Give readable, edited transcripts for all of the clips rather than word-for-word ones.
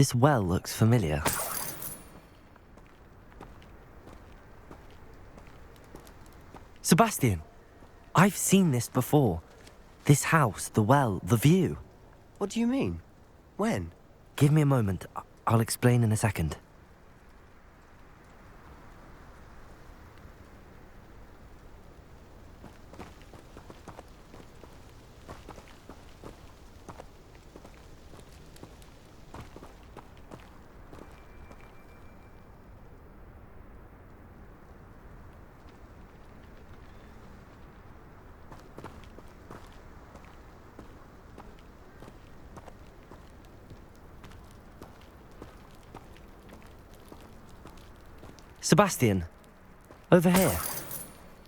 This well looks familiar. Sebastian, I've seen this before. This house, the well, the view. What do you mean? When? Give me a moment. I'll explain in a second. Sebastian, over here.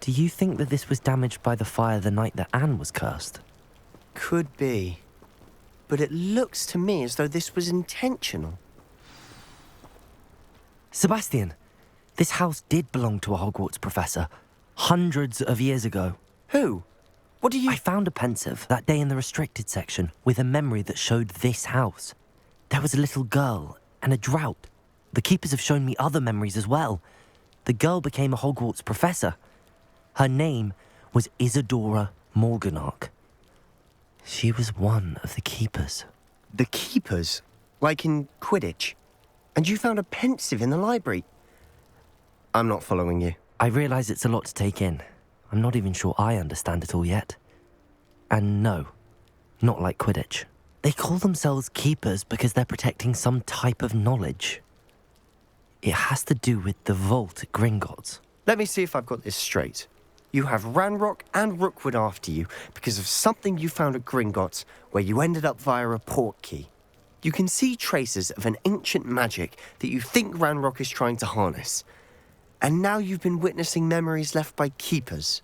Do you think that this was damaged by the fire the night that Anne was cursed? Could be. But it looks to me as though this was intentional. Sebastian, this house did belong to a Hogwarts professor, hundreds of years ago. Who? What do you... I found a pensive that day in the restricted section with a memory that showed this house. There was a little girl and a drought. The keepers have shown me other memories as well. The girl became a Hogwarts professor. Her name was Isadora Morganach. She was one of the keepers. The keepers? Like in Quidditch? And you found a pensive in the library? I'm not following you. I realise it's a lot to take in. I'm not even sure I understand it all yet. And no, not like Quidditch. They call themselves keepers because they're protecting some type of knowledge. It has to do with the vault at Gringotts. Let me see if I've got this straight. You have Ranrock and Rookwood after you because of something you found at Gringotts where you ended up via a portkey. You can see traces of an ancient magic that you think Ranrock is trying to harness. And now you've been witnessing memories left by keepers.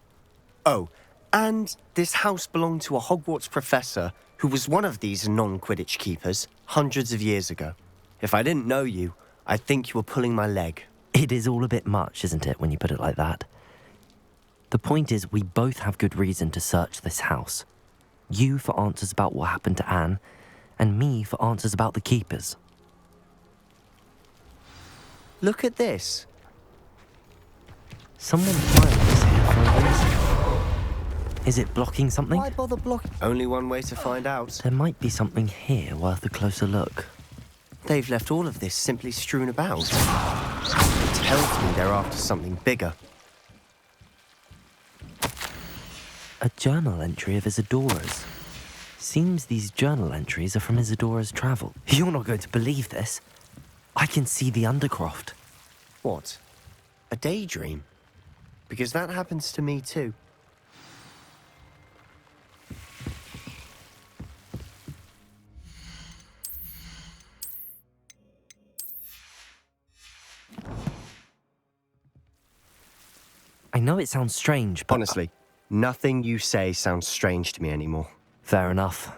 Oh, and this house belonged to a Hogwarts professor who was one of these non-Quidditch keepers hundreds of years ago. If I didn't know you, I'd think you were pulling my leg. It is all a bit much, isn't it, when you put it like that? The point is, we both have good reason to search this house. You for answers about what happened to Anne, and me for answers about the keepers. Look at this. Someone planted this here for a reason. Is it blocking something? Why bother blocking? Only one way to find out. There might be something here worth a closer look. They've left all of this simply strewn about. It tells me they're after something bigger. A journal entry of Isadora's. Seems these journal entries are from Isadora's travel. You're not going to believe this. I can see the Undercroft. What? A daydream? Because that happens to me too. I know it sounds strange, but... Honestly, nothing you say sounds strange to me anymore. Fair enough.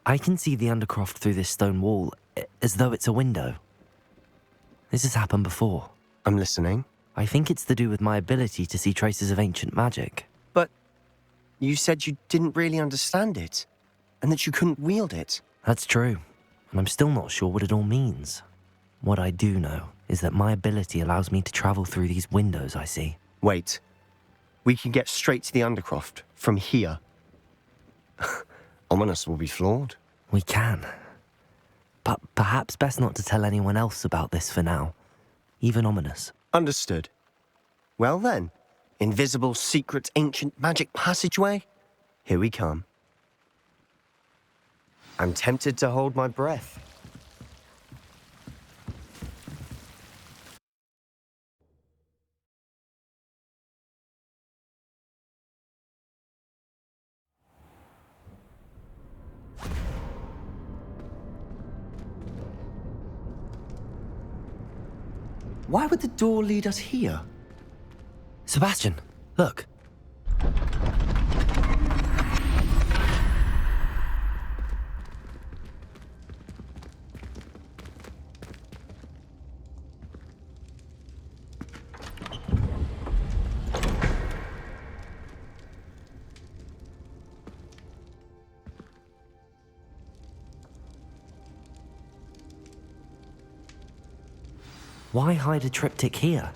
I can see the Undercroft through this stone wall, as though it's a window. This has happened before. I'm listening. I think it's to do with my ability to see traces of ancient magic. But you said you didn't really understand it, and that you couldn't wield it. That's true, and I'm still not sure what it all means. What I do know is that my ability allows me to travel through these windows I see. Wait. We can get straight to the Undercroft from here. Ominous will be flawed. We can. But perhaps best not to tell anyone else about this for now. Even Ominous. Understood. Well then, invisible, secret, ancient magic passageway? Here we come. I'm tempted to hold my breath. Why would the door lead us here? Sebastian, look. Why hide a triptych here?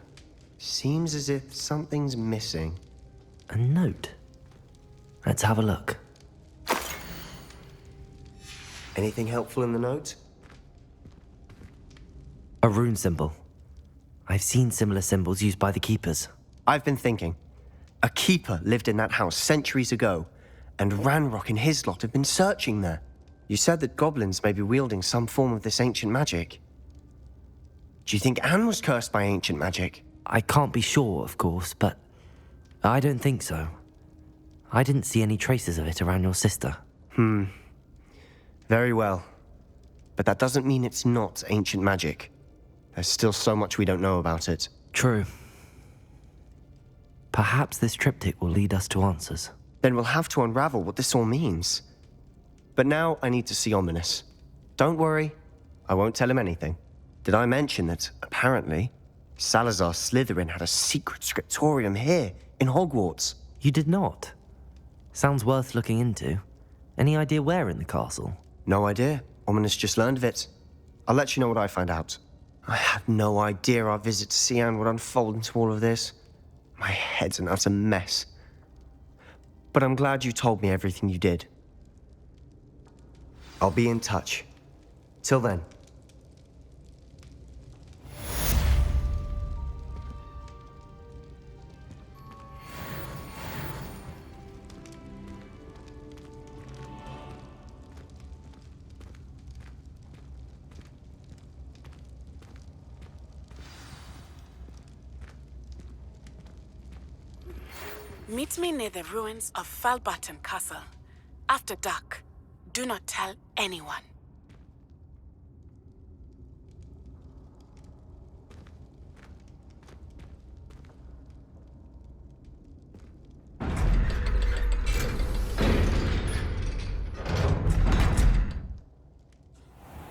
Seems as if something's missing. A note. Let's have a look. Anything helpful in the note? A rune symbol. I've seen similar symbols used by the keepers. I've been thinking. A keeper lived in that house centuries ago, and Ranrock and his lot have been searching there. You said that goblins may be wielding some form of this ancient magic. Do you think Anne was cursed by ancient magic? I can't be sure, of course, but I don't think so. I didn't see any traces of it around your sister. Very well. But that doesn't mean it's not ancient magic. There's still so much we don't know about it. True. Perhaps this triptych will lead us to answers. Then we'll have to unravel what this all means. But now I need to see Ominous. Don't worry, I won't tell him anything. Did I mention that, apparently, Salazar Slytherin had a secret scriptorium here, in Hogwarts? You did not? Sounds worth looking into. Any idea where in the castle? No idea. Ominous just learned of it. I'll let you know what I find out. I had no idea our visit to see Anne would unfold into all of this. My head's an utter mess. But I'm glad you told me everything you did. I'll be in touch. Till then. Meet me near the ruins of Falbaton Castle. After dark. Do not tell anyone.